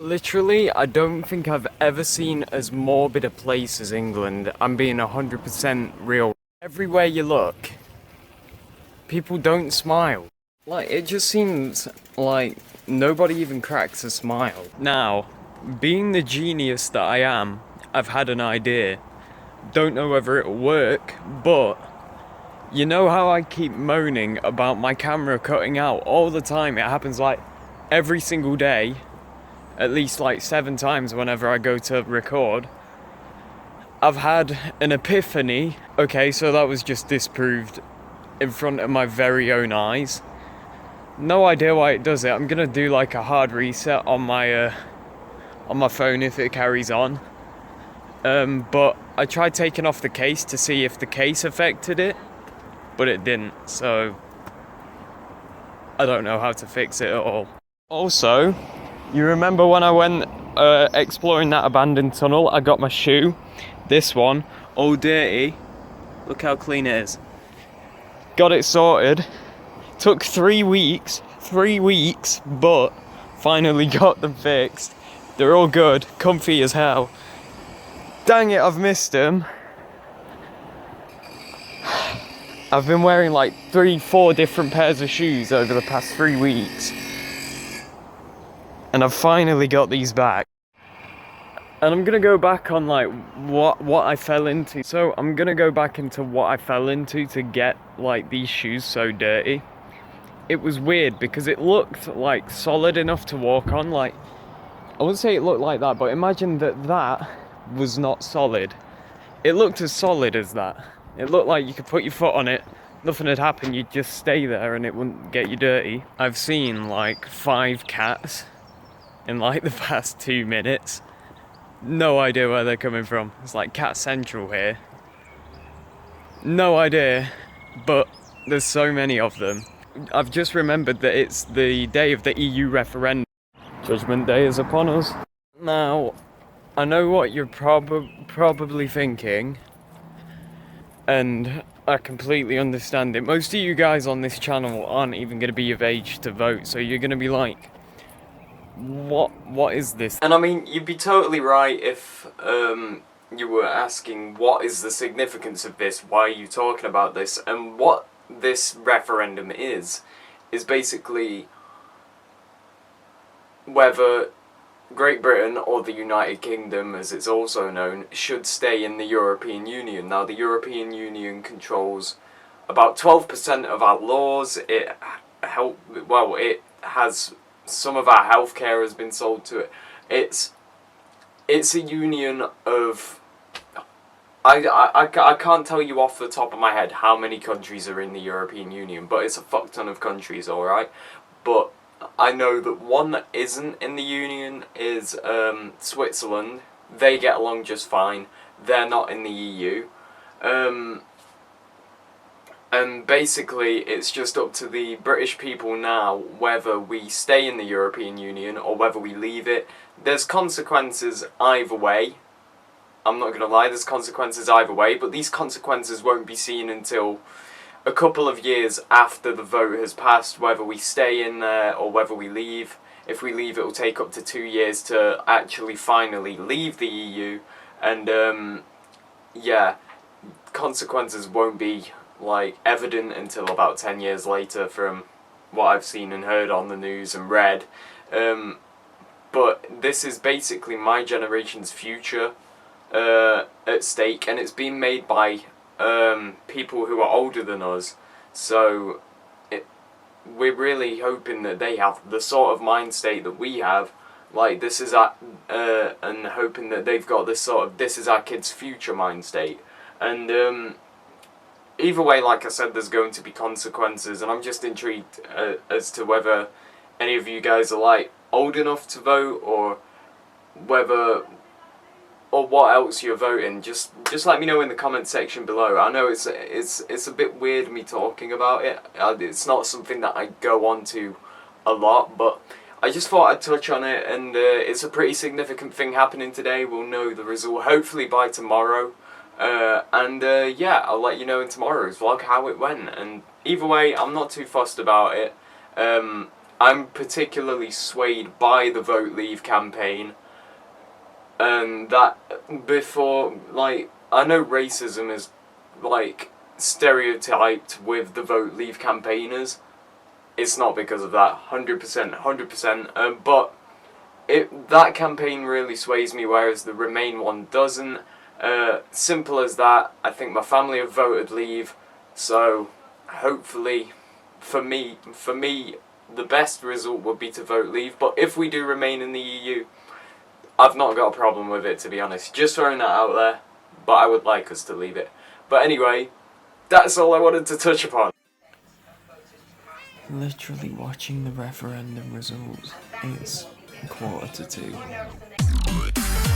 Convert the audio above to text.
Literally, I don't think I've ever seen as morbid a place as England. I'm being 100% real. Everywhere you look, people don't smile. Like, it just seems like nobody even cracks a smile. Now, being the genius that I am, I've had an idea. Don't know whether it'll work, but you know how I keep moaning about my camera cutting out all the time? It happens like every single day, at least like 7 times whenever I go to record. I've had an epiphany. Okay, so that was just disproved in front of my very own eyes. No idea why it does it. I'm gonna do like a hard reset on my phone if it carries on. But I tried taking off the case to see if the case affected it, but it didn't, so I don't know how to fix it at all. Also, you remember when I went exploring that abandoned tunnel? I got my shoe, this one, all dirty. Look how clean it is. Got it sorted. Took 3 weeks, but finally got them fixed. They're all good, comfy as hell. Dang it, I've missed them. I've been wearing like 3-4 different pairs of shoes over the past 3 weeks. And I've finally got these back. And I'm gonna go back on like what I fell into. So I'm gonna go back into what I fell into to get like these shoes so dirty. It was weird because it looked like solid enough to walk on. Like, I wouldn't say it looked like that, but imagine that was not solid. It looked as solid as that. It looked like you could put your foot on it, nothing had happened, you'd just stay there and it wouldn't get you dirty. I've seen like 5 cats in like the past 2 minutes. No idea where they're coming from. It's like Cat Central here. No idea, but there's so many of them. I've just remembered that it's the day of the EU referendum. Judgement Day is upon us. Now, I know what you're probably thinking, and I completely understand it. Most of you guys on this channel aren't even going to be of age to vote, so you're going to be like, what is this? And I mean, you'd be totally right if you were asking, what is the significance of this? Why are you talking about this? And what this referendum is basically whether Great Britain, or the United Kingdom as it's also known, should stay in the European Union. Now, the European Union controls about 12% of our laws. It has some of our healthcare has been sold to it. It's a union of... I can't tell you off the top of my head how many countries are in the European Union, but it's a fuck ton of countries, alright? But I know that one that isn't in the Union is Switzerland. They get along just fine. They're not in the EU. And basically it's just up to the British people now whether we stay in the European Union or whether we leave it. There's consequences either way. I'm not going to lie, there's consequences either way, but these consequences won't be seen until a couple of years after the vote has passed, whether we stay in there or whether we leave. If we leave, it will take up to 2 years to actually finally leave the EU, and yeah, consequences won't be like evident until about 10 years later from what I've seen and heard on the news and read. But this is basically my generation's future at stake, and it's being made by people who are older than us, so we're really hoping that they have the sort of mind state that we have, like this is our, and hoping that they've got this sort of, this is our kids' future mind state. And either way, like I said, there's going to be consequences, and I'm just intrigued as to whether any of you guys are like old enough to vote, or whether, or what else you're voting. Just let me know in the comment section below. I know it's a bit weird me talking about it. It's not something that I go on to a lot, but I just thought I'd touch on it, and it's a pretty significant thing happening today. We'll know the result hopefully by tomorrow. Yeah, I'll let you know in tomorrow's vlog how it went. And either way, I'm not too fussed about it. I'm particularly swayed by the Vote Leave campaign, and that before, like, I know racism is, like, stereotyped with the Vote Leave campaigners. It's not because of that, 100%, but that campaign really sways me, whereas the Remain one doesn't. Simple as that. I think my family have voted Leave, so hopefully, for me, the best result would be to vote Leave. But if we do remain in the EU, I've not got a problem with it, to be honest. Just throwing that out there, but I would like us to leave it. But anyway, that's all I wanted to touch upon. Literally watching the referendum results, it's 1:45.